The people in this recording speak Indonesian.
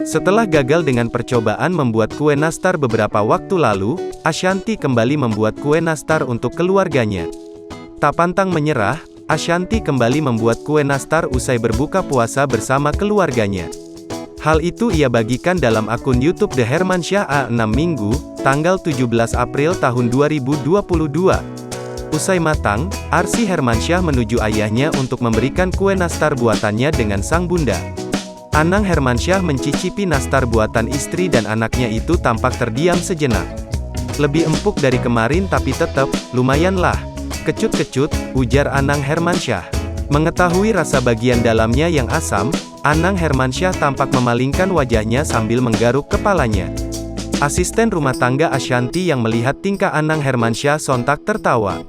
Setelah gagal dengan percobaan membuat kue nastar beberapa waktu lalu, Ashanti kembali membuat kue nastar untuk keluarganya. Tak pantang menyerah, Ashanti kembali membuat kue nastar usai berbuka puasa bersama keluarganya. Hal itu ia bagikan dalam akun YouTube The Hermansyah A6 Minggu, tanggal 17 April tahun 2022. Usai matang, Arsy Hermansyah menuju ayahnya untuk memberikan kue nastar buatannya dengan sang bunda. Anang Hermansyah mencicipi nastar buatan istri dan anaknya itu tampak terdiam sejenak. Lebih empuk dari kemarin tapi tetap, lumayan lah. Kecut-kecut, ujar Anang Hermansyah. Mengetahui rasa bagian dalamnya yang asam, Anang Hermansyah tampak memalingkan wajahnya sambil menggaruk kepalanya. Asisten rumah tangga Ashanti yang melihat tingkah Anang Hermansyah sontak tertawa.